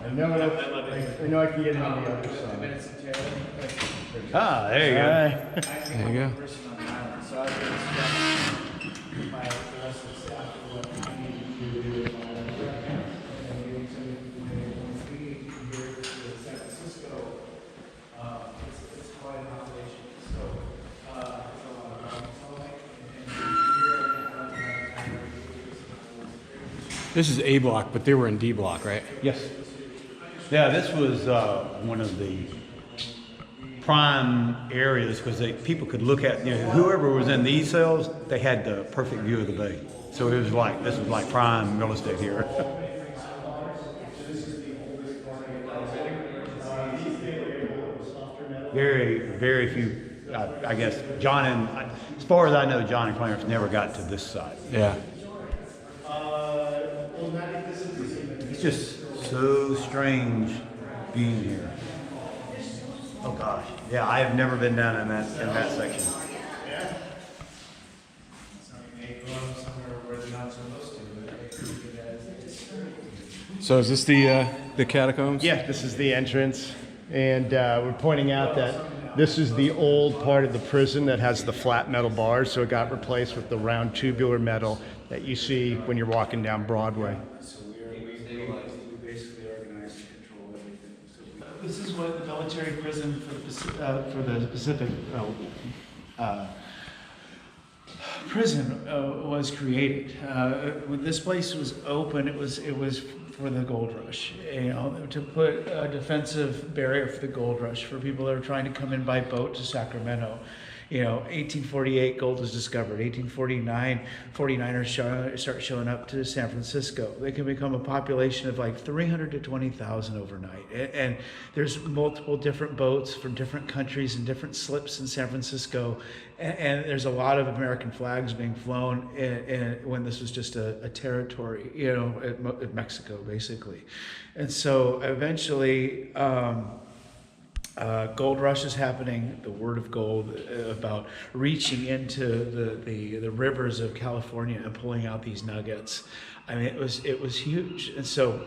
I know I can get it on the other side. Ah, there you go. There you go. This is A block, but they were in D block, right? Yes. Yeah, this was one of the prime areas because people could look at, whoever was in these cells, they had the perfect view of the bay. So it was like, this was like prime real estate here. Very few, I guess, as far as I know, John and Clarence never got to this side. Yeah. It's just so strange being here. Oh gosh, yeah, I have never been down in that section. So is this the catacombs? Yeah, this is the entrance, and we're pointing out that this is the old part of the prison that has the flat metal bars, so it got replaced with the round tubular metal that you see when you're walking down Broadway. This is what the military prison for the Pacific prison was created. When this place was open, it was for the gold rush. To put a defensive barrier for the gold rush for people that are trying to come in by boat to Sacramento. 1848, gold was discovered. 1849, 49ers start showing up to San Francisco. They can become a population of like 300 to 20,000 overnight. And there's multiple different boats from different countries and different slips in San Francisco. And there's a lot of American flags being flown when this was just a territory, at Mexico, basically. And so eventually, gold rush is happening. The word of gold about reaching into the rivers of California and pulling out these nuggets. I mean, it was huge. And so,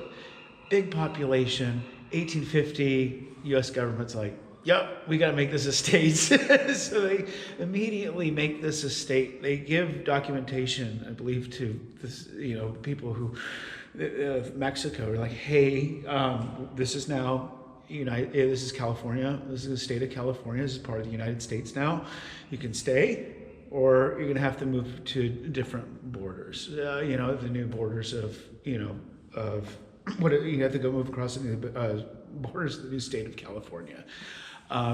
big population. 1850, U.S. government's like, yep, we got to make this a state. So they immediately make this a state. They give documentation, I believe, to this, people who Mexico are like, hey, this is now. This is California. This is the state of California. This is part of the United States now. You can stay, or you're going to have to move to different borders. The new borders of what you have to go move across the new borders of the new state of California.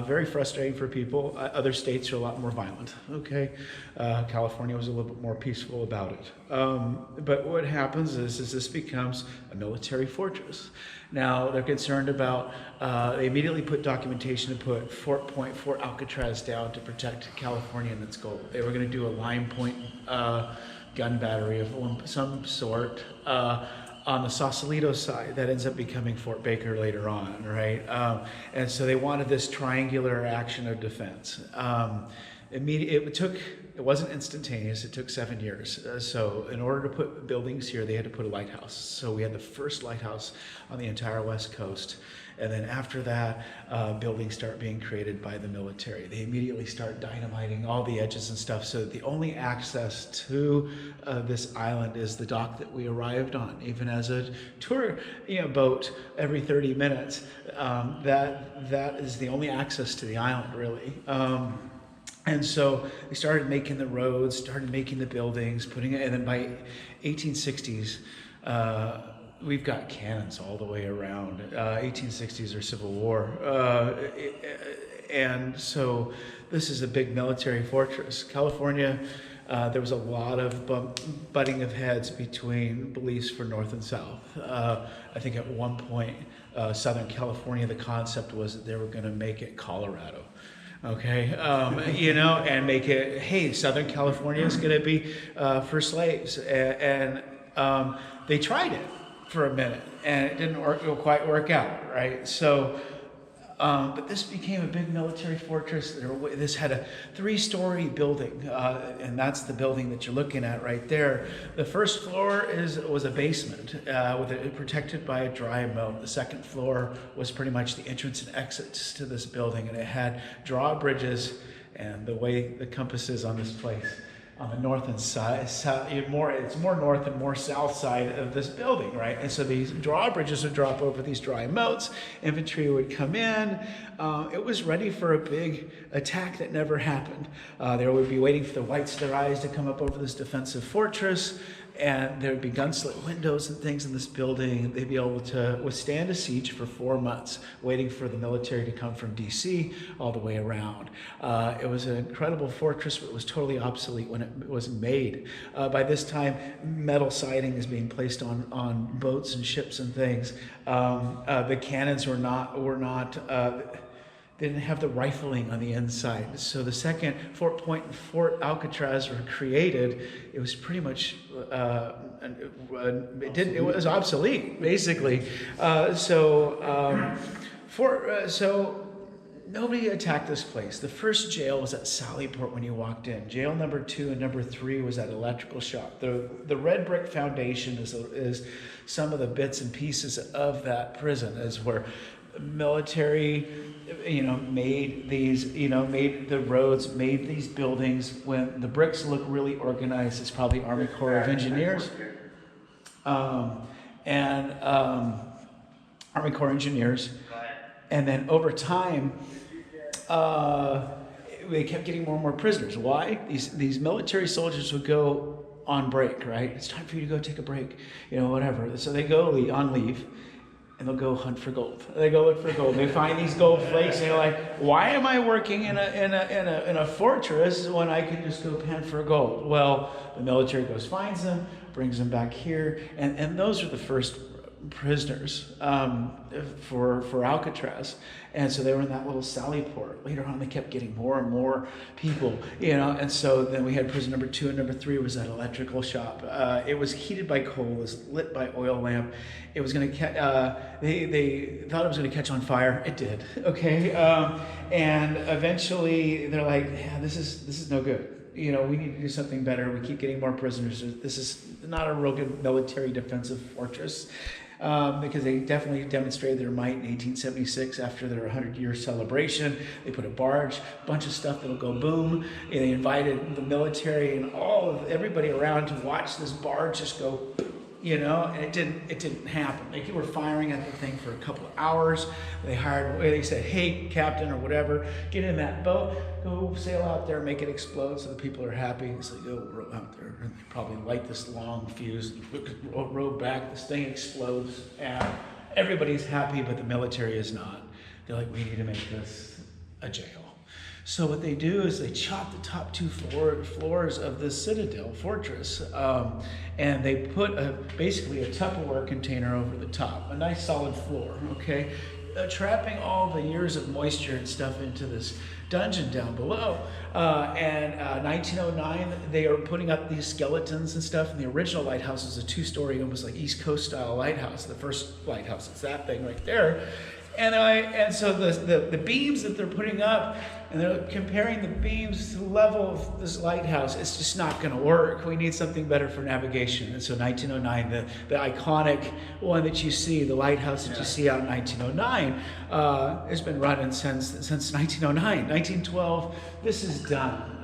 Very frustrating for people. Other states are a lot more violent. Okay, California was a little bit more peaceful about it. But what happens is this becomes a military fortress. Now they're concerned about. They immediately put documentation to put Fort Alcatraz down to protect California and its gold. They were going to do a line point gun battery of some sort. On the Sausalito side, that ends up becoming Fort Baker later on, right? And so they wanted this triangular action of defense. It wasn't instantaneous. It took 7 years. So in order to put buildings here, they had to put a lighthouse. So we had the first lighthouse on the entire West Coast. And then after that, buildings start being created by the military. They immediately start dynamiting all the edges and stuff. So that the only access to this island is the dock that we arrived on. Even as a tour boat every 30 minutes, that is the only access to the island, really. And so they started making the roads, started making the buildings, and then by 1860s, we've got cannons all the way around. 1860s or Civil War. And so this is a big military fortress. California, there was a lot of butting of heads between beliefs for North and South. I think at one point, Southern California, the concept was that they were going to make it Colorado. Okay, and make it, hey, Southern California is going to be for slaves. And they tried it for a minute, and it didn't quite work out, right? So But this became a big military fortress. This had a 3-story building, and that's the building that you're looking at right there. The first floor was a basement protected by a dry moat. The second floor was pretty much the entrance and exits to this building, and it had drawbridges, and the way the compass is on this place, on the north and it's more north and more south side of this building, right? And so these drawbridges would drop over these dry moats. Infantry would come in. It was ready for a big attack that never happened. They would be waiting for the whites of their eyes to come up over this defensive fortress, and there would be gun-slit windows and things in this building. They'd be able to withstand a siege for 4 months, waiting for the military to come from DC all the way around. It was an incredible fortress, but it was totally obsolete when it was made. By this time, metal siding is being placed on boats and ships and things. The cannons didn't have the rifling on the inside. So the second Fort Point and Fort Alcatraz were created. It was pretty much, it was obsolete, basically. So nobody attacked this place. The first jail was at Sallyport when you walked in. Jail number 2 and number 3 was at Electrical Shop. The red brick foundation is some of the bits and pieces of that prison, is where military, made these, made the roads, made these buildings. When the bricks look really organized, it's probably Army Corps of Engineers. Army Corps Engineers. And then over time, they kept getting more and more prisoners. Why? These military soldiers would go on break, right? It's time for you to go take a break, whatever. So they go on leave. And they'll go hunt for gold. They go look for gold. They find these gold flakes, and they're like, "Why am I working in a fortress when I can just go pan for gold?" Well, the military goes, finds them, brings them back here, and those are the first prisoners for Alcatraz. And so they were in that little Sallyport. Later on, they kept getting more and more people, and so then we had prison number 2 and number 3 was that Electrical Shop. It was heated by coal, it was lit by oil lamp. It was going to they thought it was going to catch on fire. It did, okay? And eventually they're like, yeah, this is no good. We need to do something better. We keep getting more prisoners. This is not a real good military defensive fortress. Because they definitely demonstrated their might in 1876 after their 100-year celebration. They put a barge, a bunch of stuff that'll go boom, and they invited the military and everybody around to watch this barge just go, and it didn't happen. They were firing at the thing for a couple of hours. They said, "Hey, captain," or whatever, "get in that boat, go sail out there, make it explode so the people are happy." So they go row out there, and they probably light this long fuse, row back, this thing explodes, and everybody's happy, but the military is not. They're like, "We need to make this a jail." So what they do is they chop the top 2 floors of the Citadel fortress, and they put basically a Tupperware container over the top, a nice solid floor, okay? Trapping all the years of moisture and stuff into this dungeon down below. And 1909, they are putting up these skeletons and stuff, and the original lighthouse is a 2-story, almost like East Coast style lighthouse. The first lighthouse, it's that thing right there. And so the beams that they're putting up, and they're comparing the beams to the level of this lighthouse, it's just not going to work. We need something better for navigation. And so 1909, the iconic one that you see, the lighthouse that you see out in 1909, has been running since 1909. 1912, this is done.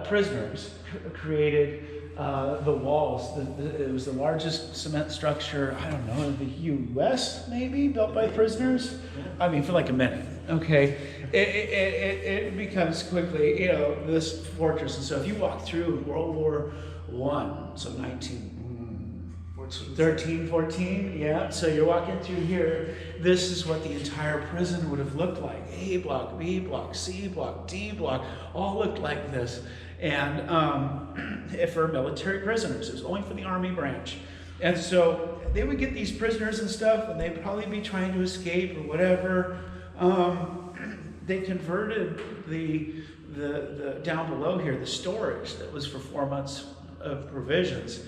Prisoners created the walls. It was the largest cement structure, I don't know, in the U.S. maybe, built by prisoners. I mean, for like a minute, okay? It becomes quickly, this fortress. And so if you walk through World War I, so 13, 14, yeah. So you're walking through here. This is what the entire prison would have looked like. A block, B block, C block, D block, all looked like this. And for military prisoners, it was only for the Army branch. And so they would get these prisoners and stuff, and they'd probably be trying to escape or whatever. They converted the down below here, the storage that was for 4 months of provisions.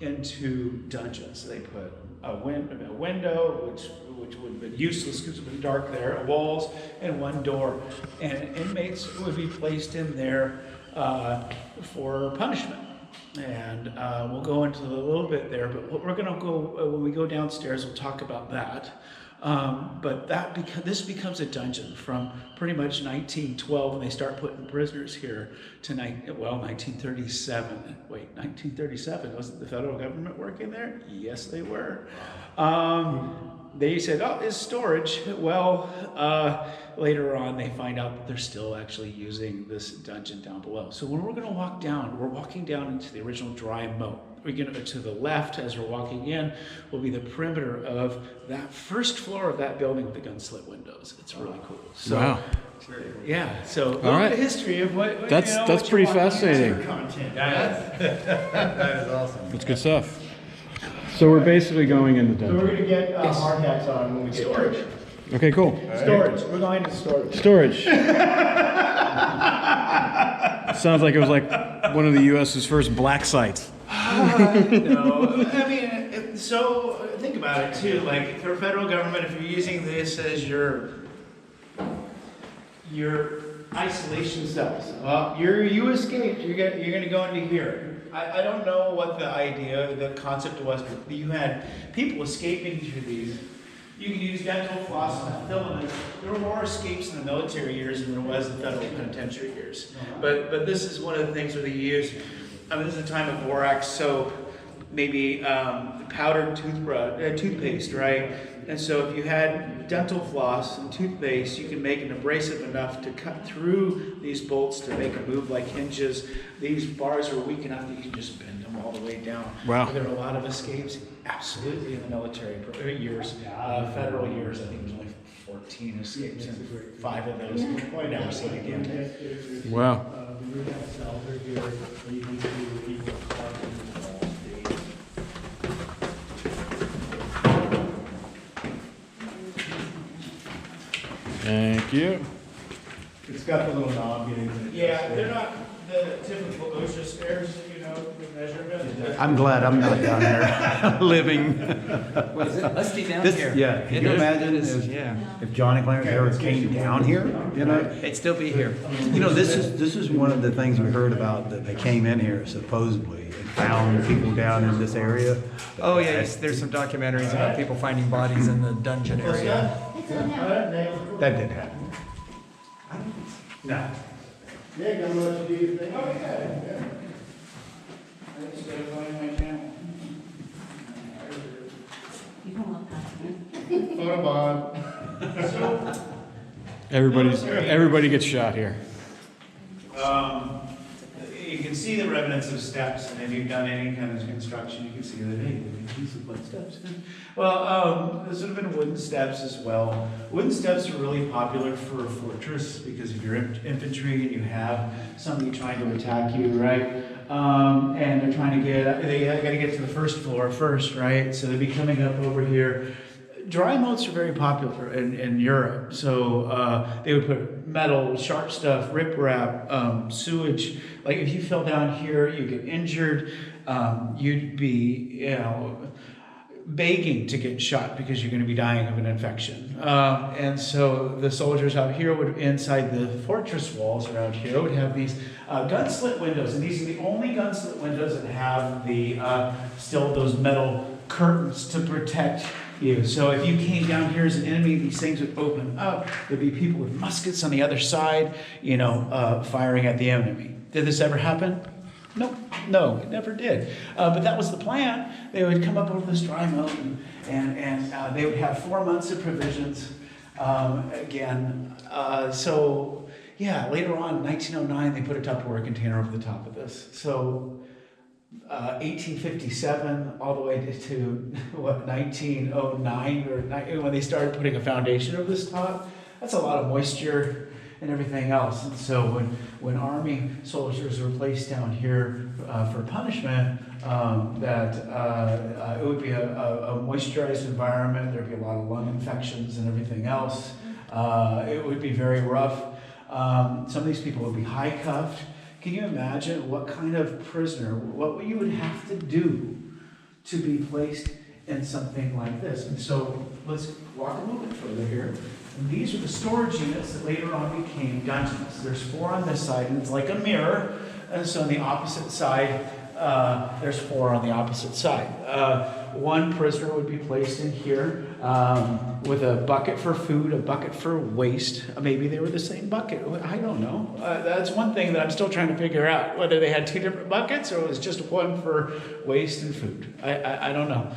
into dungeons. They put a window, which would have been useless because it would been dark there, walls, and one door. And inmates would be placed in there for punishment. And we'll go into a little bit there, but what we're going to go, when we go downstairs, we'll talk about that. But this becomes a dungeon from pretty much 1912 when they start putting prisoners here to 1937. Wait, 1937? Wasn't the federal government working there? Yes, they were. They said, oh, it's storage. Well, later on they find out that they're still actually using this dungeon down below. So when we're going to walk down, we're walking down into the original dry moat. We're going to the left as we're walking in will be the perimeter of that first floor of that building with the gun slit windows. It's really cool. So, Wow. Yeah. So a All little right. bit of history of what That's what pretty you're walking fascinating. into. Content. That is awesome. That's good stuff. So we're basically going in the So we're dungeon. gonna get hard hats on when we get Storage. there. Okay, cool. Storage. We're going to storage. Storage. Sounds like it was like one of the U.S.'s first black sites. No, I mean, so think about it too. Like for federal government, if you're using this as your isolation cells, well, you escaped. You're going to go into here. I don't know what the concept was, but you had people escaping through these. You can use dental floss and filaments. There were more escapes in the military years than there was in the federal penitentiary years. But this is one of the things where they use. I mean, this is a time of borax soap, maybe powdered toothpaste, right? And so if you had dental floss and toothpaste, you can make it abrasive enough to cut through these bolts to make them move like hinges. These bars are weak enough that you can just bend them all the way down. Wow. There are a lot of escapes, absolutely, in the military years, federal years. I think there's only 14 escapes, and 5 of those I never seen again. Wow. Thank you. It's got the little knob getting to it. Yeah, they're not the typical OSHA stairs, you know, with measurement. I'm glad I'm not down there living. What is it? Let's be down This, here. yeah, can It you is- imagine it is, if, yeah. if Johnny Clarence ever came down here, you know? It'd still be here. You know, this is one of the things we heard about, that they came in here supposedly and found people down in this area. Oh, yeah, there's some documentaries about people finding bodies in the dungeon area. That did happen. No. Yeah, gonna let you do your thing. Oh, yeah. I just gotta find my channel. You come up past me. Photo bomb. Everybody gets shot here. You can see the remnants of steps, and if you've done any kind of construction, you can see that, hey, these look like steps. Well, there's sort of been wooden steps as well. Wooden steps are really popular for a fortress because if you're infantry and you have somebody trying to attack you, right? And they're trying to they got to get to the first floor first, right? So they'd be coming up over here. Dry moats are very popular in Europe, so they would put metal, sharp stuff, riprap, sewage. Like if you fell down here, you get injured, you'd be, begging to get shot because you're going to be dying of an infection. And so the soldiers out here would, inside the fortress walls around here, would have these gun slit windows, and these are the only gun slit windows that have the still those metal curtains to protect you. So if you came down here as an enemy, these things would open up. There'd be people with muskets on the other side, firing at the enemy. Did this ever happen? Nope. No, it never did. But that was the plan. They would come up over this dry mountain, and they would have 4 months of provisions. So yeah, later on, 1909, they put a Tupperware container over the top of this. So 1857 all the way to 1909 or when they started putting a foundation over this top. That's a lot of moisture and everything else. And so when Army soldiers were placed down here for punishment, it would be a moisturized environment. There'd be a lot of lung infections and everything else. It would be very rough. Some of these people would be high cuffed. Can you imagine what kind of prisoner, what you would have to do to be placed in something like this. And so let's walk a little bit further here. And these are the storage units that later on became dungeons. There's 4 on this side, and it's like a mirror. And so on the opposite side, there's 4 on the opposite side. One prisoner would be placed in here with a bucket for food, a bucket for waste. Maybe they were the same bucket. I don't know. That's one thing that I'm still trying to figure out, whether they had 2 different buckets or it was just one for waste and food. I don't know.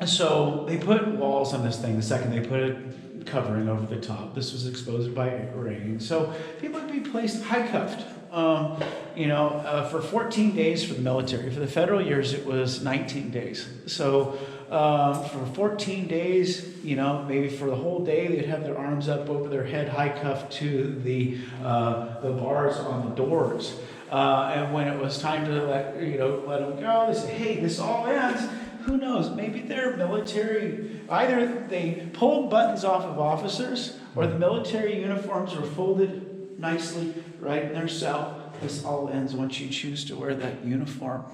So they put walls on this thing. The second they put a covering over the top, this was exposed by rain. So people would be placed high-cuffed. For 14 days for the military. For the federal years, it was 19 days. So for 14 days, maybe for the whole day, they'd have their arms up over their head, high cuffed to the bars on the doors. And when it was time to let them go, they said, hey, this all ends. Who knows? Maybe they're military. Either they pulled buttons off of officers, or the military uniforms were folded nicely right in their cell. This all ends once you choose to wear that uniform.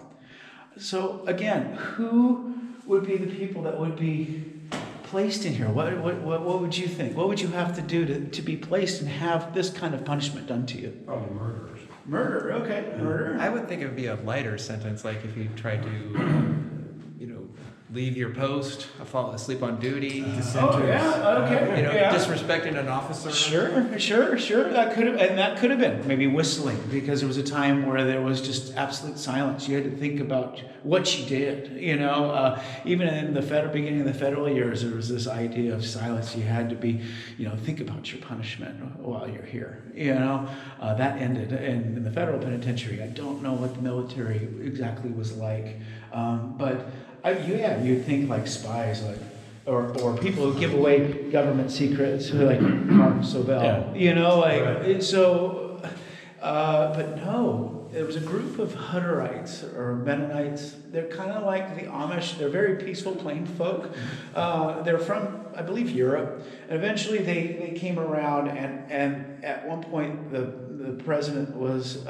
So again, who would be the people that would be placed in here? What would you think? What would you have to do to be placed and have this kind of punishment done to you? Probably murderers. Murder, okay, murder. I would think it would be a lighter sentence, like if you tried to, leave your post, fall asleep on duty, Oh yeah, okay. disrespecting an officer. Sure. That could have been maybe whistling, because there was a time where there was just absolute silence. You had to think about what she did. Even in the beginning of the federal years, there was this idea of silence. You had to be, think about your punishment while you're here. That ended in the federal penitentiary. I don't know what the military exactly was like, but. You'd think like spies, or people who give away government secrets, who like Martin Sobel, but no, it was a group of Hutterites or Mennonites. They're kind of like the Amish. They're very peaceful, plain folk. They're from, I believe, Europe. And eventually they came around, and at one point the president was.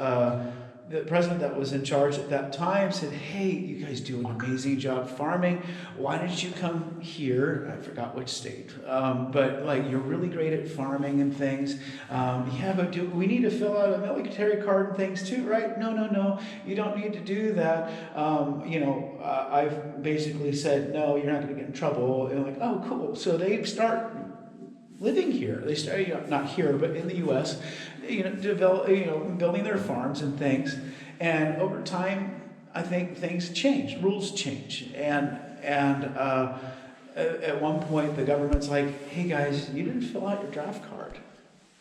The president that was in charge at that time said, hey, you guys do an amazing job farming. Why don't you come here? I forgot which state. But you're really great at farming and things. But do we need to fill out a military card and things too, right? No. You don't need to do that. I've basically said, no, you're not going to get in trouble. And like, oh, cool. So they start living here. They start, not here, but in the U.S., building their farms and things. And over time, I think things change, rules change. And at one point, the government's like, hey guys, you didn't fill out your draft card.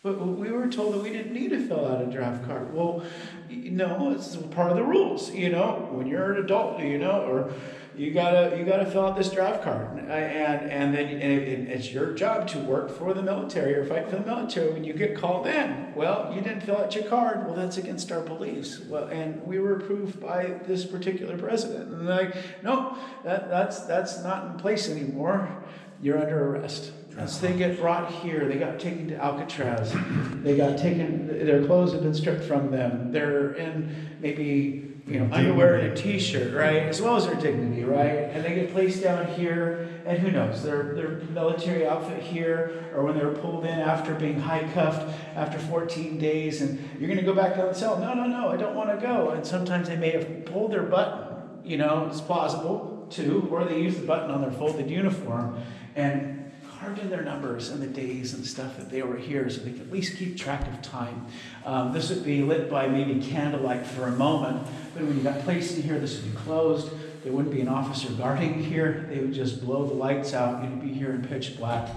But we were told that we didn't need to fill out a draft card. Well, no, it's part of the rules. When you're an adult, or you gotta fill out this draft card, and then it's your job to work for the military or fight for the military. When you get called in, well, you didn't fill out your card. Well, that's against our beliefs. Well, and we were approved by this particular president. And they're like, no, that's not in place anymore. You're under arrest. So they get brought here. They got taken to Alcatraz. They got taken. Their clothes have been stripped from them. They're in maybe underwear and a t-shirt, right? As well as their dignity, right? And they get placed down here, and who knows? Their military outfit here, or when they were pulled in after being high-cuffed after 14 days, and you're going to go back down the cell. No, I don't want to go. And sometimes they may have pulled their button. It's plausible too, or they used the button on their folded uniform and carved in their numbers and the days and stuff that they were here, so they could at least keep track of time. This would be lit by maybe candlelight for a moment, but when you got placed in here, this would be closed. There wouldn't be an officer guarding here. They would just blow the lights out. You'd be here in pitch black.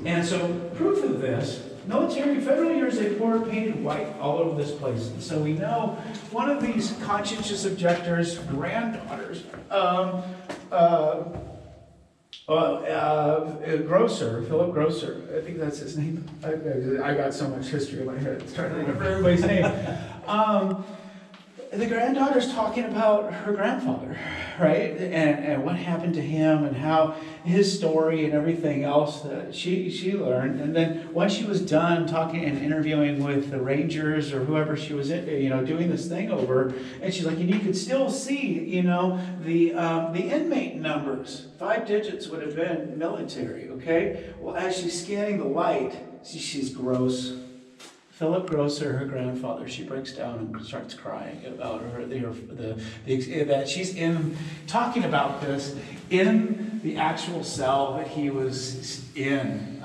And so proof of this, military, federal years, they painted white all over this place. And so we know one of these conscientious objectors' granddaughters, Philip Grosser, I think that's his name. I got so much history in my head, it's trying to remember everybody's name. the granddaughter's talking about her grandfather, right? And what happened to him and how his story and everything else that she learned. And then once she was done talking and interviewing with the Rangers or whoever she was, doing this thing over, and she's like, and you could still see, the inmate numbers. 5 digits would have been military, okay? Well, as she's scanning the light, she's gross. Philip Grosser, her grandfather, she breaks down and starts crying about that she's talking about this in the actual cell that he was in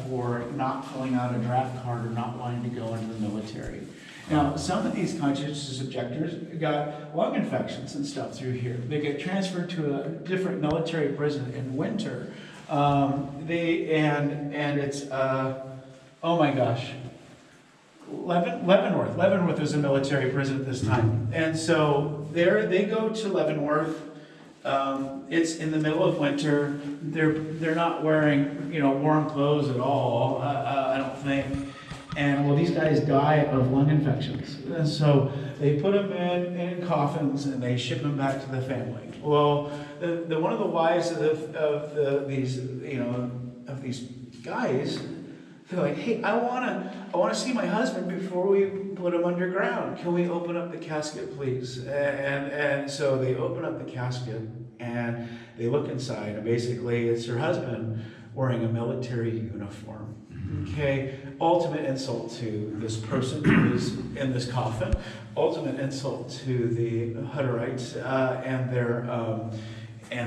for not filling out a draft card or not wanting to go into the military. Now, some of these conscientious objectors got lung infections and stuff through here. They get transferred to a different military prison in winter. It's oh my gosh. Leavenworth. Leavenworth was a military prison at this time. And so there they go to Leavenworth. It's in the middle of winter. They're not wearing, warm clothes at all, I don't think. And well, these guys die of lung infections. And so they put them in coffins and they ship them back to the family. Well, one of the wives of these guys, they're like, hey, I wanna see my husband before we put him underground. Can we open up the casket, please? And so they open up the casket and they look inside, and basically it's her husband wearing a military uniform. Okay, ultimate insult to this person who's in this coffin. Ultimate insult to the Hutterites and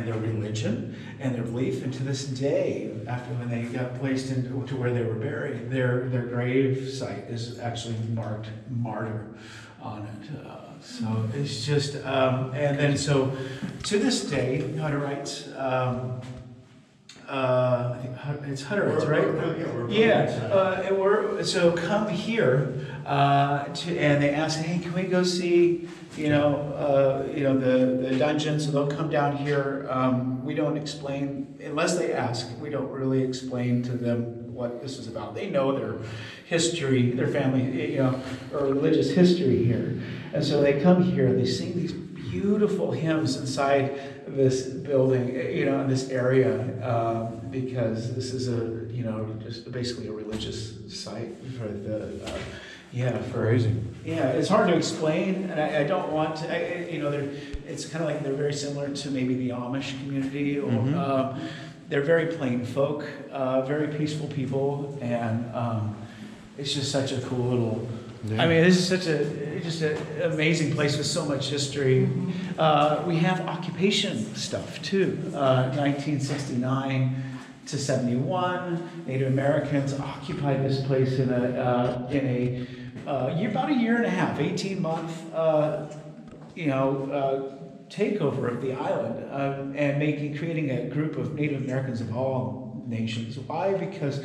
their religion and their belief. And to this day, after when they got placed into where they were buried, their grave site is actually marked martyr on it. So it's just, and then so to this day, Hutterites, I think it's Hutterites, right? So come here, and they ask, hey, can we go see, the dungeon? So they'll come down here. We don't explain, unless they ask, we don't really explain to them what this is about. They know their history, their family, or religious history here. And so they come here, they sing these beautiful hymns inside this building, in this area, because this is just basically a religious site for Crazy. it's hard to explain, and I don't want to, it's kind of like they're very similar to maybe the Amish community, or they're very plain folk, very peaceful people, and it's just such a cool little. Yeah. I mean, this is such an amazing place with so much history. We have occupation stuff too. 1969 to 71, Native Americans occupied this place in about a year and a half, 18-month, takeover of the island, and creating a group of Native Americans of all nations. Why? Because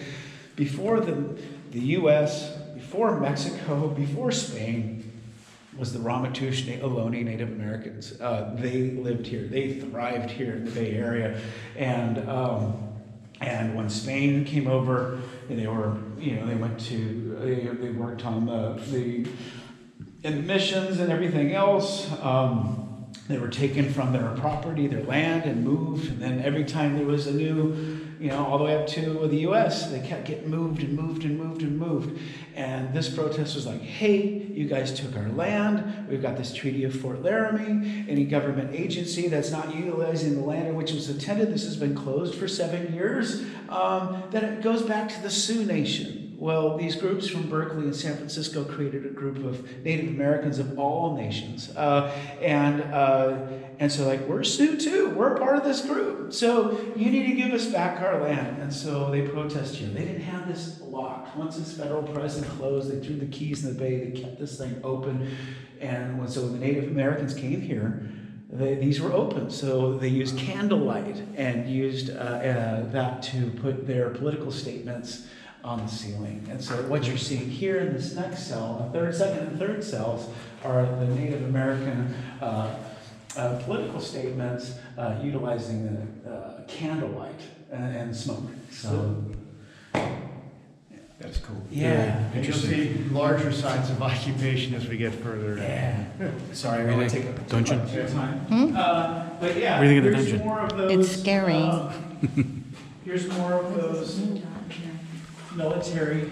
before the U.S., before Mexico, before Spain, was the Ramaytush Ohlone Native Americans. They lived here. They thrived here in the Bay Area. And when Spain came over, and they worked on in the missions and everything else. They were taken from their property, their land, and moved. And then every time there was a new, all the way up to the U.S., they kept getting moved and moved and moved and moved. And this protest was like, hey, you guys took our land. We've got this Treaty of Fort Laramie. Any government agency that's not utilizing the land in which it was intended, this has been closed for 7 years. Then it goes back to the Sioux Nation. Well, these groups from Berkeley and San Francisco created a group of Native Americans of all nations. And so we're Sioux too. We're part of this group. So you need to give us back our land. And so they protest here. They didn't have this locked. Once this federal prison closed, they threw the keys in the bay. They kept this thing open. And when the Native Americans came here, these were open. So they used candlelight and used that to put their political statements on the ceiling. And so what you're seeing here in this next cell, the second and third cells, are the Native American political statements utilizing the candlelight and smoke. So That's cool. Yeah. And you'll see larger signs of occupation as we get further in. Yeah. Sorry, What do I you take think? a Dungeon? time. But yeah, What do you think of the here's dungeon? more of those. It's scary. Here's more of those military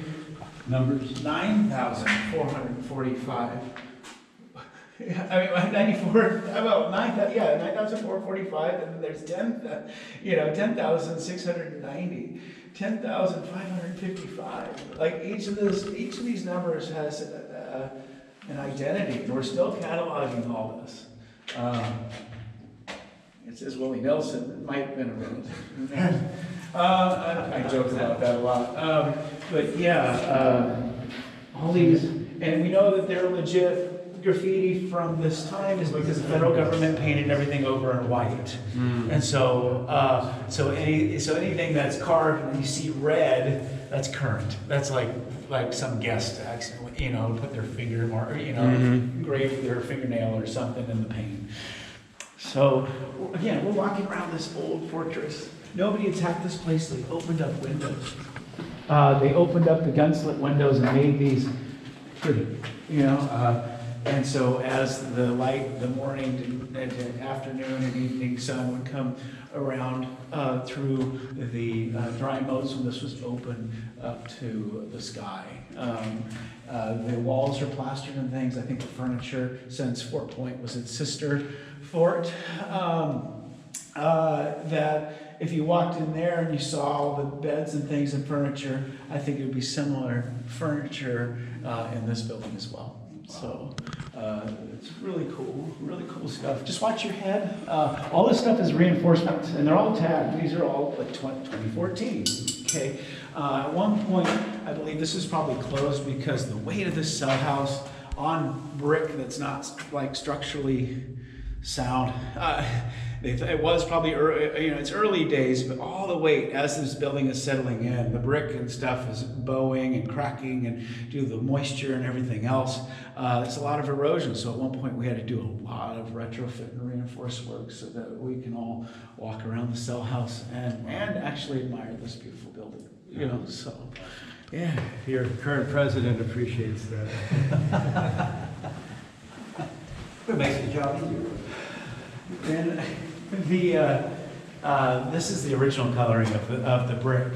numbers. 9,445. I mean, 94. About 9,445, and then there's 10,690, 10,555. Like each of these numbers has an identity, and we're still cataloging all this. It says Willie Nelson. It might have been a minute. I joke about that a lot. But yeah, all these, and we know that they're legit graffiti from this time is because the federal government painted everything over in white. And so, anything that's carved and you see red, that's current. That's like some guest accidentally, put their finger mark, engraved their fingernail or something in the paint. So again, we're walking around this old fortress. Nobody attacked this place. They opened up windows. They opened up the gun-slit windows and made these pretty, and so as the light, the morning and afternoon and evening sun would come around through the dry moats when this was open up to the sky. The walls are plastered and things. I think the furniture, since Fort Point was its sister fort, that if you walked in there and you saw all the beds and things and furniture, I think it would be similar furniture in this building as well. So it's really cool stuff. Just watch your head. All this stuff is reinforcement, and they're all tagged. These are all like 2014. Okay. At one point, I believe this is probably closed because the weight of this cell house on brick that's not like structurally sound. It was probably it's early days, but all the weight as this building is settling in, the brick and stuff is bowing and cracking and due to the moisture and everything else, there's a lot of erosion. So at one point we had to do a lot of retrofit and reinforce work so that we can all walk around the cell house and actually admire this beautiful building. So yeah. Your current president appreciates that. It makes the job easier. And this is the original coloring of the brick.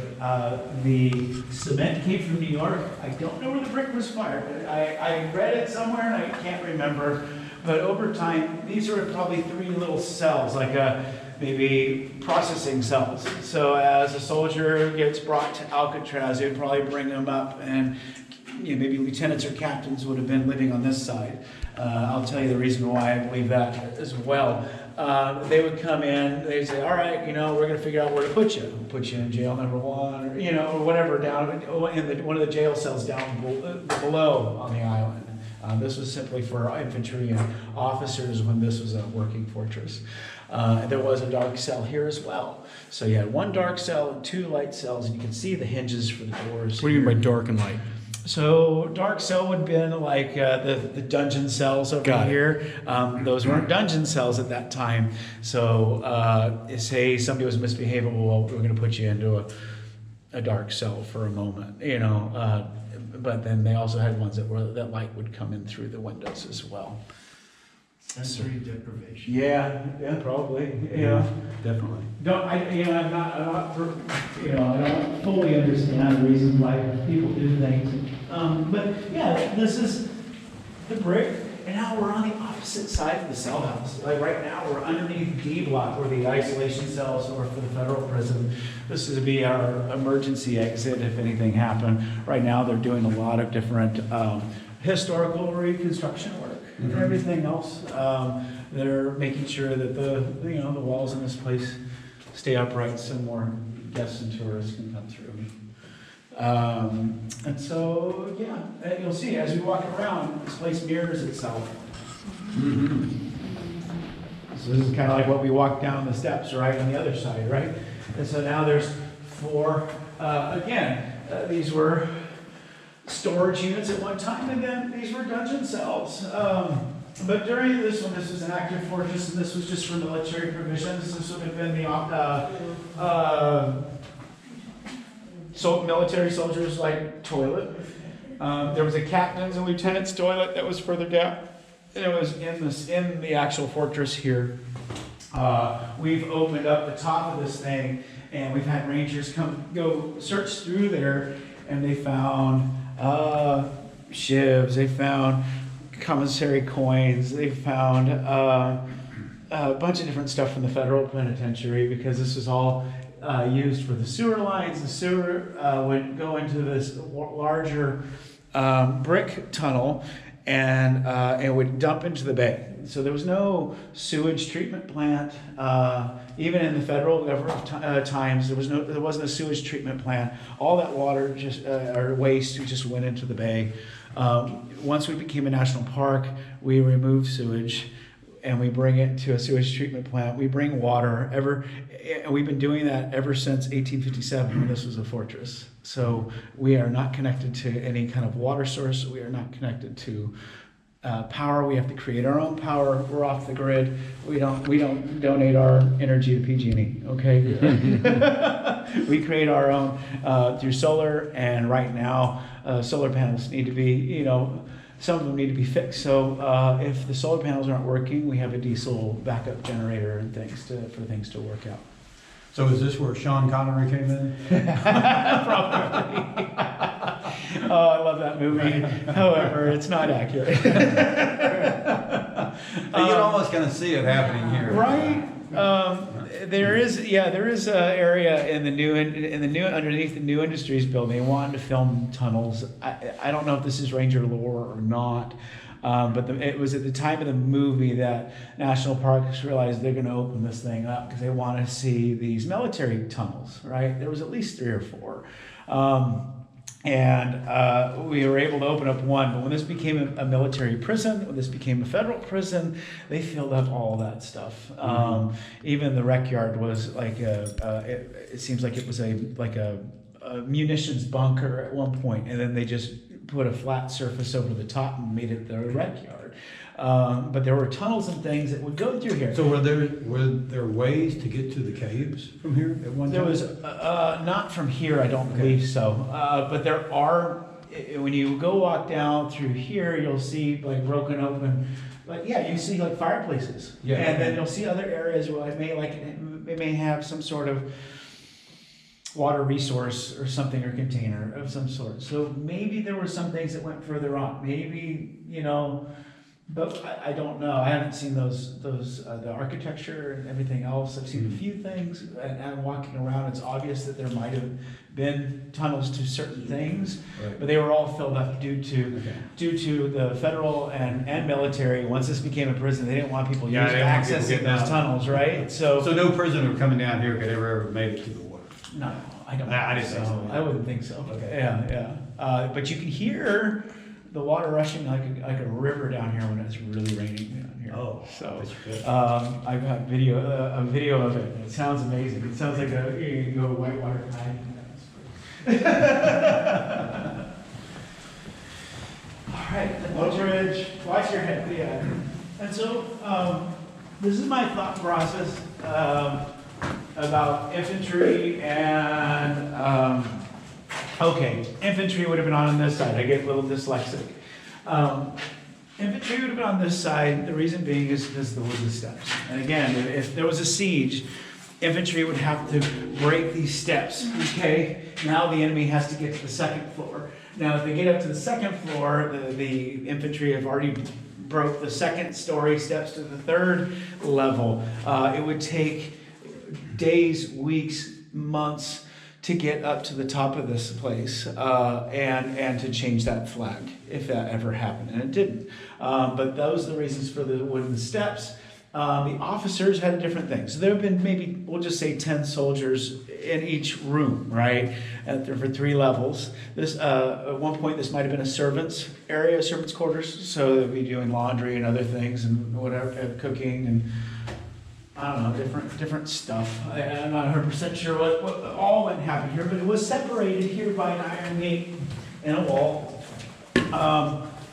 The cement came from New York. I don't know where the brick was fired, but I read it somewhere and I can't remember. But over time, these are probably 3 little cells, like maybe processing cells. So as a soldier gets brought to Alcatraz, they'd probably bring them up, and maybe lieutenants or captains would have been living on this side. I'll tell you the reason why I believe that as well. They would come in, they'd say, all right, we're going to figure out where to put you. We'll put you in jail number 1, or whatever, down in one of the jail cells down below on the island. This was simply for infantry and officers when this was a working fortress. There was a dark cell here as well. So you had 1 dark cell and 2 light cells, and you can see the hinges for the doors. What do you mean by dark and light? So dark cell would have been like the dungeon cells over here. Those weren't dungeon cells at that time. So say somebody was misbehaving, well, we're going to put you into a dark cell for a moment, but then they also had ones that light would come in through the windows as well. Sensory deprivation. Yeah, probably. Yeah, Definitely. I'm not, I don't fully understand the reasons why people do things. But yeah, this is the brick, and now we're on the opposite side of the cell house. Like right now, we're underneath D block, where the isolation cells are for the federal prison. This would be our emergency exit if anything happened. Right now, they're doing a lot of different historical reconstruction work and everything else. They're making sure that the walls in this place stay upright so more guests and tourists can come through. And so, yeah, you'll see as we walk around, this place mirrors itself. So this is kind of like what we walk down the steps, right, on the other side, right? And so now there's 4, these were storage units at one time, and then these were dungeon cells. But during this one, this was an active fortress, and this was just for military provisions. This would have been the so military soldiers like toilet. There was a captain's and lieutenant's toilet that was further down. And it was in the actual fortress here. We've opened up the top of this thing, and we've had rangers go search through there, and they found shivs, they found commissary coins, they found a bunch of different stuff from the federal penitentiary, because this was all used for the sewer lines. The sewer would go into this larger brick tunnel, and it would dump into the bay. So there was no sewage treatment plant. Even in the federal government times, there wasn't a sewage treatment plant. All that water or waste just went into the bay. Once we became a national park, we removed sewage and we bring it to a sewage treatment plant. We bring water and we've been doing that ever since 1857 when this was a fortress. So we are not connected to any kind of water source. We are not connected to power. We have to create our own power. We're off the grid. We don't donate our energy to PG&E. Okay, we create our own through solar. And right now, solar panels need to be, some of them need to be fixed. So if the solar panels aren't working, we have a diesel backup generator and things for things to work out. So is this where Sean Connery came in? Probably. Oh, I love that movie. However, it's not accurate. You can almost kind of see it happening here. Right? There is an area in the new underneath the New Industries building wanting to film tunnels. I don't know if this is Ranger lore or not. But it was at the time of the movie that National Parks realized they're going to open this thing up because they want to see these military tunnels, right? There was at least 3 or 4. And we were able to open up one. But when this became a military prison, when this became a federal prison, they filled up all that stuff. Even the rec yard was like it seems like it was a munitions bunker at one point, and then they just put a flat surface over the top and made it the rec yard. But there were tunnels and things that would go through here. So were there ways to get to the caves from here at one time? There was not from here, I don't believe so. But there are. When you go walk down through here, you'll see like broken open. Like you see like fireplaces. Yeah. And then you'll see other areas where it may have some sort of water resource or something, or container of some sort. So maybe there were some things that went further on. Maybe, but I don't know. I haven't seen those the architecture and everything else. I've seen a few things, and I'm walking around. It's obvious that there might have been tunnels to certain things, right, but they were all filled up due to the federal and military. Once this became a prison, they didn't want people accessing those tunnels, right? So no prisoner coming down here could ever made it to the water. No, I don't. I didn't think so. I wouldn't think so. Okay. Yeah. But you can hear the water rushing like a river down here when it's really raining down here. Oh, so that's good. I've got a video of it. It sounds amazing. It sounds like you go whitewater kayaking. All right, Ridge. Watch your head. Yeah. And so this is my thought process about infantry and infantry would have been on this side. I get a little dyslexic. Infantry would have been on this side. The reason being is because there was the steps. And again, if there was a siege, infantry would have to break these steps. Okay. Now the enemy has to get to the second floor. Now, if they get up to the second floor, the infantry have already broke the second story steps to the third level. It would take days, weeks, months to get up to the top of this place and to change that flag, if that ever happened, and it didn't. But those are the reasons for the wooden steps. The officers had different things. So there have been maybe, we'll just say 10 soldiers in each room, right? And for 3 levels. This at one point, this might have been a servant's area, servant's quarters. So they'd be doing laundry and other things and whatever, cooking and I don't know, different stuff. I'm not 100% sure what all went happened here, but it was separated here by an iron gate and a wall.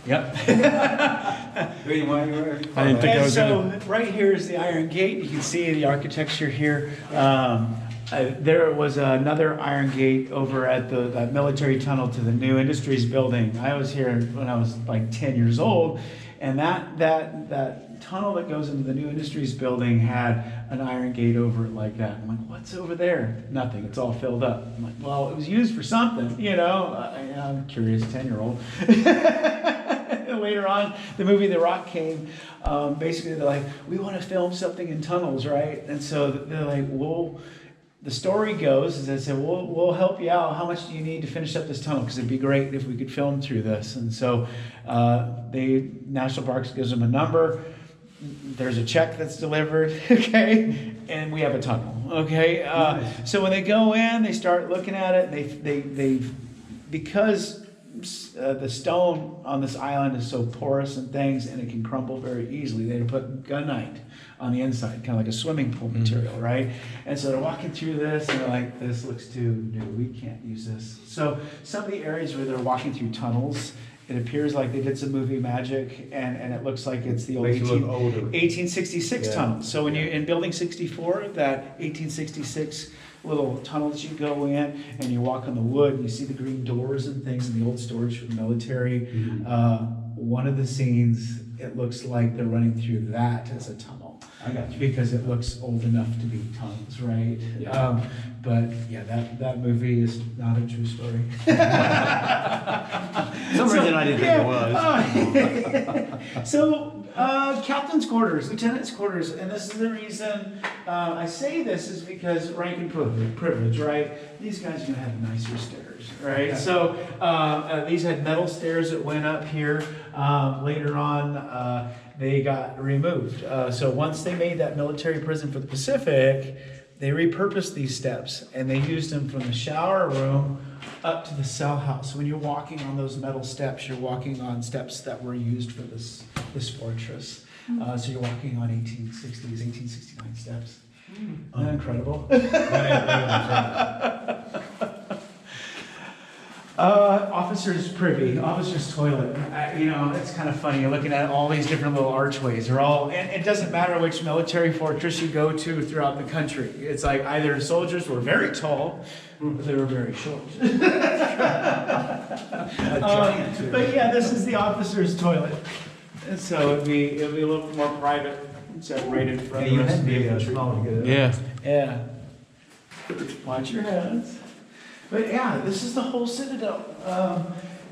Yep. I didn't think I And was so gonna. right here is the Iron Gate. You can see the architecture here. There was another Iron Gate over at that military tunnel to the new industries building. I was here when I was like 10 years old, and that tunnel that goes into the new industries building had an Iron Gate over it like that. I'm like, what's over there? Nothing. It's all filled up. I'm like, well, it was used for something, you know. I'm curious, 10-year-old. Later on, the movie The Rock came. Basically, they're like, we want to film something in tunnels, right? And so they're like, well, the story goes is they said, we'll help you out. How much do you need to finish up this tunnel? Because it'd be great if we could film through this. And so National Parks gives them a number. There's a check that's delivered, okay, and we have a tunnel, okay. So when they go in, they start looking at it. They because the stone on this island is so porous and things, and it can crumble very easily. They put gunite on the inside, kind of like a swimming pool material, right? And so they're walking through this, and they're like, "This looks too new. We can't use this." So some of the areas where they're walking through tunnels, it appears like they did some movie magic, and it looks like it's the old Makes it look older. 1866 Yeah. tunnel. So when you in Building 64, that 1866 little tunnel that you go in, and you walk on the wood, and you see the green doors and things in the old storage for the military. One of the scenes, it looks like they're running through that as a tunnel. I got you. Because it looks old enough to be tunnels, right? But yeah, that movie is not a true story. Some reason I didn't think it was. So, captain's quarters, lieutenant's quarters, and this is the reason I say this is because rank and privilege, right? These guys are gonna have nicer stairs, right? So, these had metal stairs that went up here. Later on, they got removed. So once they made that military prison for the Pacific, they repurposed these steps, and they used them from the shower room up to the cell house. When you're walking on those metal steps, you're walking on steps that were used for this fortress. So you're walking on 1860s, 1869 steps. Isn't that incredible? Officer's privy, officer's toilet. It's kind of funny. You're looking at all these different little archways. They're all, and it doesn't matter which military fortress you go to throughout the country. It's like either soldiers were very tall, or they were very short. But yeah, this is the officer's toilet. And so it'd be a little more private, separated from the rest of the infantry. Yeah. Yeah. Watch your heads. But yeah, this is the whole citadel.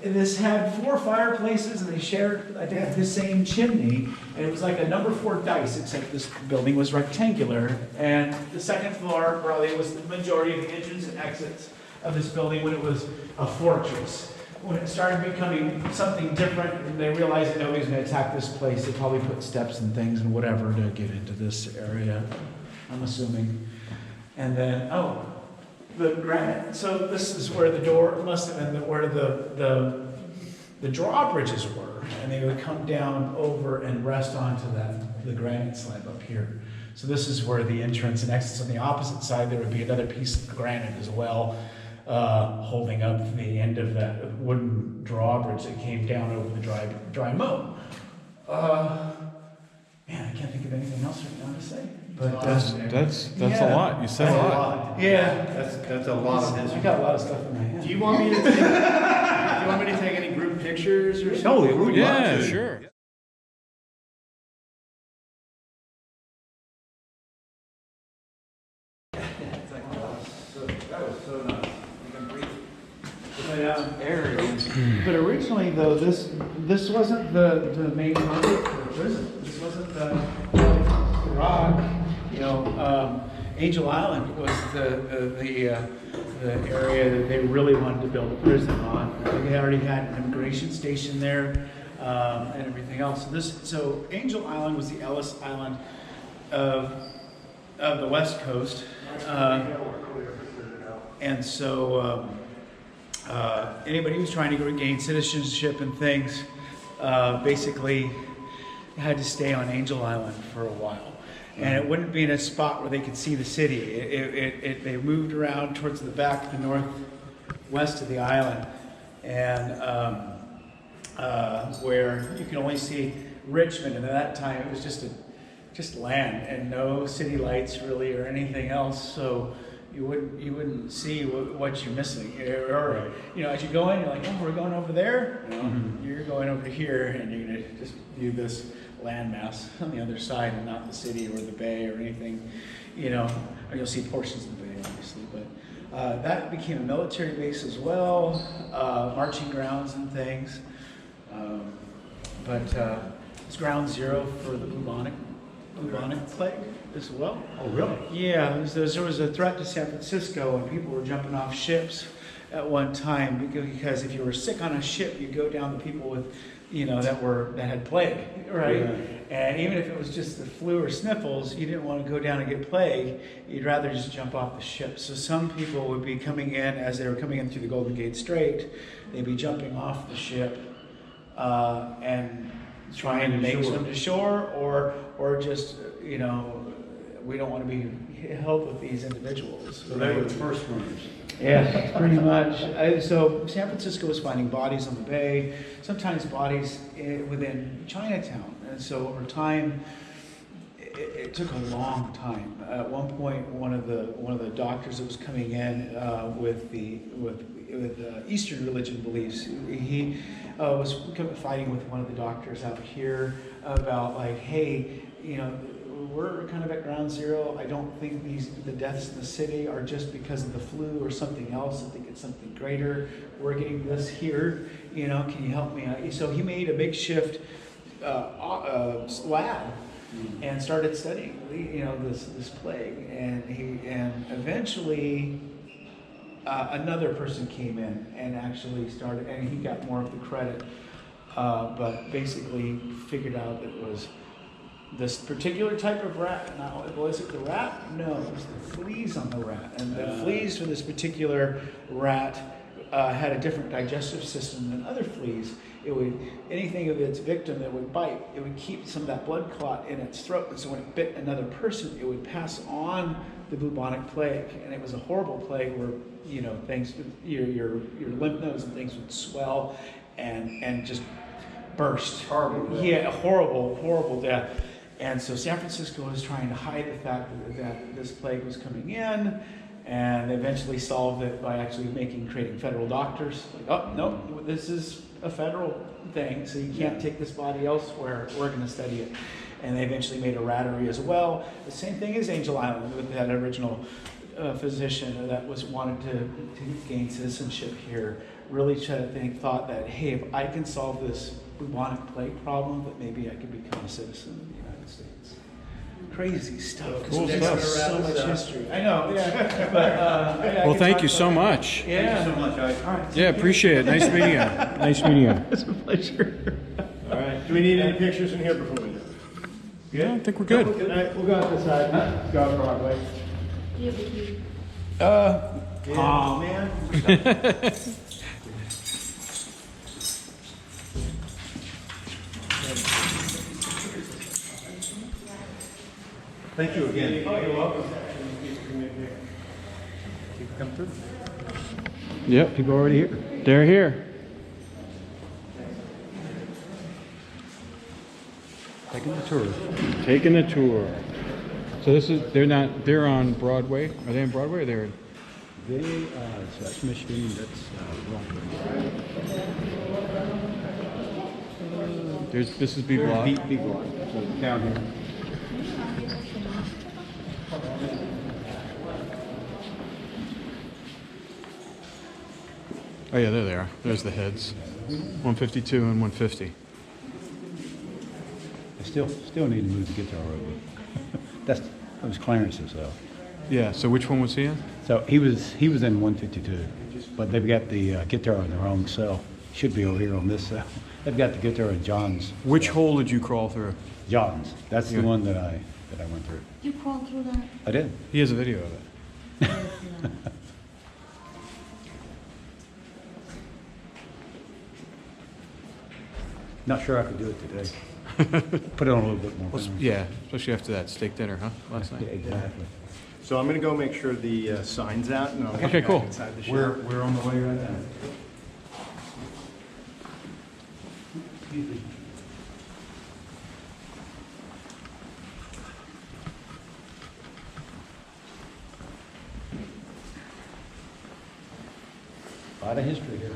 And this had 4 fireplaces, and they shared, I think, the same chimney. And it was like a number 4 dice, except this building was rectangular. And the second floor probably was the majority of the entrance and exits of this building when it was a fortress. When it started becoming something different, and they realized that nobody's going to attack this place, they probably put steps and things and whatever to get into this area, I'm assuming. And then, the granite. So this is where the door must have been where the drawbridges were, and they would come down over and rest onto the granite slab up here. So this is where the entrance and exits. On the opposite side, there would be another piece of granite as well, holding up the end of that wooden drawbridge that came down over the dry moat. Man, I can't think of anything else right now to say. But That's yeah. a lot. You said a lot. Yeah. That's a lot of I history. got a lot of stuff in my head. Do you want me to take, do you want me to take any group pictures or something? Oh, we would love Yeah, to. sure. But originally, though, this wasn't the main market for the prison. This wasn't the rock. Angel Island was the area that they really wanted to build a prison on. They already had an immigration station there and everything else. So Angel Island was the Ellis Island of the West Coast, and so. Anybody who's trying to gain citizenship and things basically had to stay on Angel Island for a while. And it wouldn't be in a spot where they could see the city. They moved around towards the back, the northwest of the island. And where you can only see Richmond, and at that time it was just land and no city lights really or anything else. So you wouldn't see what you're missing. Or as you go in, you're like, oh, we're going over there. No, you're going over here, and you're gonna just view this landmass on the other side, and not the city or the bay or anything. Or you'll see portions of the bay, obviously, but that became a military base as well, marching grounds and things. But it's ground zero for the bubonic plague as well. Oh, really? Yeah, there was a threat to San Francisco, and people were jumping off ships at one time because if you were sick on a ship, you go down to people with, that had plague, right? Yeah. And even if it was just the flu or sniffles, you didn't want to go down and get plague. You'd rather just jump off the ship. So some people would be coming in as they were coming in through the Golden Gate Strait. They'd be jumping off the ship and trying to make swim to shore, or just we don't want to be held with these individuals. So they were the first runners. Yeah, pretty much. So San Francisco was finding bodies on the bay, sometimes bodies within Chinatown, and so over time, it took a long time. At one point, one of the doctors that was coming in with Eastern religion beliefs, he was fighting with one of the doctors out here about like, hey, we're kind of at ground zero. I don't think the deaths in the city are just because of the flu or something else. I think it's something greater. We're getting this here. Can you help me out? So he made a makeshift lab and started studying, this plague. And eventually another person came in and actually started, and he got more of the credit, but basically figured out it was this particular type of rat. Now, was it the rat? No, it was the fleas on the rat. And the fleas for this particular rat had a different digestive system than other fleas. Anything of its victim that would bite, it would keep some of that blood clot in its throat. And so when it bit another person, it would pass on the bubonic plague. And it was a horrible plague where, things, your lymph nodes and things would swell and just burst. Horrible death. Yeah, horrible death. And so San Francisco was trying to hide the fact that this plague was coming in, and they eventually solved it by actually creating federal doctors. Like, oh, no, this is a federal thing, so you can't take this body elsewhere. We're going to study it. And they eventually made a rattery as well. The same thing as Angel Island with that original physician that wanted to gain citizenship here. Really thought that, hey, if I can solve this bubonic plague problem, that maybe I could become a citizen of the United States. Crazy stuff. Cool There's stuff. so much history. I know. Yeah. But, Well, thank you so much. Yeah. Thank you so much, guys. All right. Yeah, appreciate it. Nice meeting you. Nice meeting you. It's a pleasure. All right. Do we need any pictures in here before we do? Yeah, I think we're good. All right, we'll go out this side. Go out Broadway. Yeah, but you- Oh, man. Thank you again. Oh, you're welcome. Come through. Yep, People already here. they're here. Taking the tour. Taking a tour. So they're on Broadway. Are they on Broadway or they're? So that's Michigan, that's This is B Block. B block, so down here. Oh yeah, there they are. There's the heads. 152 and 150. I still need to move the guitar over. That was Clarence's though. Yeah. So which one was he in? So he was in 152, but they've got the guitar in their own cell. Should be over here on this cell. They've got the guitar in John's. Which hole did you crawl through? John's. That's Yeah. the one that I went through. You crawled through that? I did. He has a video of it. Not sure I could do it today. Put it on a little bit more. Well, time. yeah, especially after that steak dinner, huh? Last Yeah, night. exactly. So I'm gonna go make sure the sign's out, and I'll get Okay, back cool. inside the shop. We're on the way right now. A lot of history here.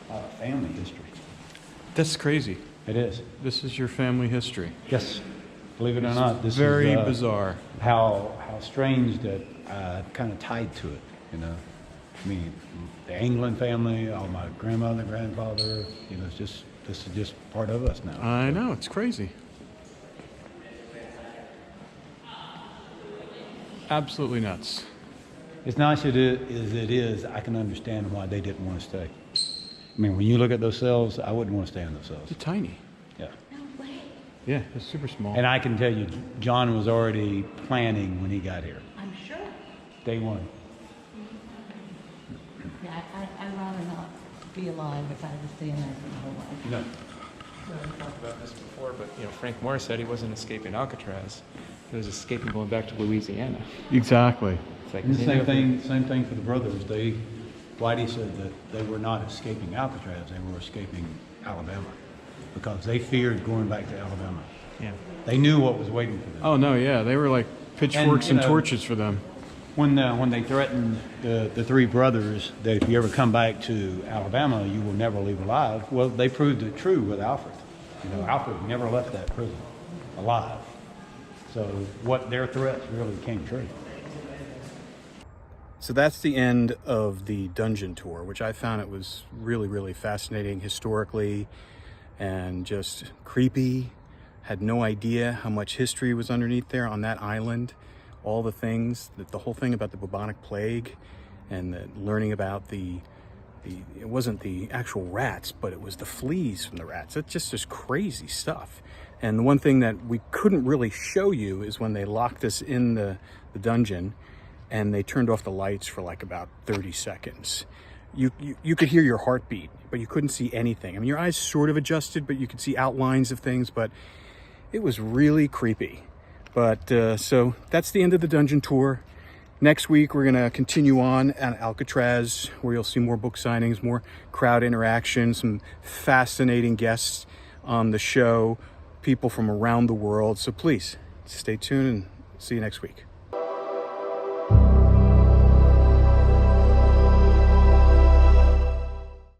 A lot of family history. That's crazy. It is. This is your family history. Yes. Believe it or not, this Very is bizarre. how strange that kind of tied to it, you know. I mean, the England family, all my grandmother, grandfather, you know, this is just part of us now. I know, it's crazy. Absolutely nuts. As nice as it is, I can understand why they didn't want to stay. I mean, when you look at those cells, I wouldn't want to stay in those cells. It's tiny. Yeah. No way. Yeah, it's super small. And I can tell you, John was already planning when he got here. I'm sure. Day one. Yeah, I'd rather not be alive if I was staying there for my whole life. No. We talked about this before, but Frank Morris said he wasn't escaping Alcatraz. He was escaping going back to Louisiana. Exactly. It's like And the same thing for the brothers. Whitey said that they were not escaping Alcatraz, they were escaping Alabama because they feared going back to Alabama. Yeah. They knew what was waiting for them. Oh, no, yeah. They were like pitchforks and torches for them. When they threatened the three brothers that if you ever come back to Alabama, you will never leave alive, well, they proved it true with Alfred. Alfred never left that prison alive. So what their threats really came true. So that's the end of the dungeon tour, which I found it was really, really fascinating historically and just creepy. Had no idea how much history was underneath there on that island. All the things, the whole thing about the bubonic plague and learning about it wasn't the actual rats, but it was the fleas from the rats. It's just crazy stuff. And the one thing that we couldn't really show you is when they locked us in the dungeon and they turned off the lights for like about 30 seconds. You could hear your heartbeat, but you couldn't see anything. I mean, your eyes sort of adjusted, but you could see outlines of things, but it was really creepy. But so that's the end of the dungeon tour. Next week, we're gonna continue on at Alcatraz, where you'll see more book signings, more crowd interaction, some fascinating guests on the show, people from around the world. So please stay tuned and see you next week.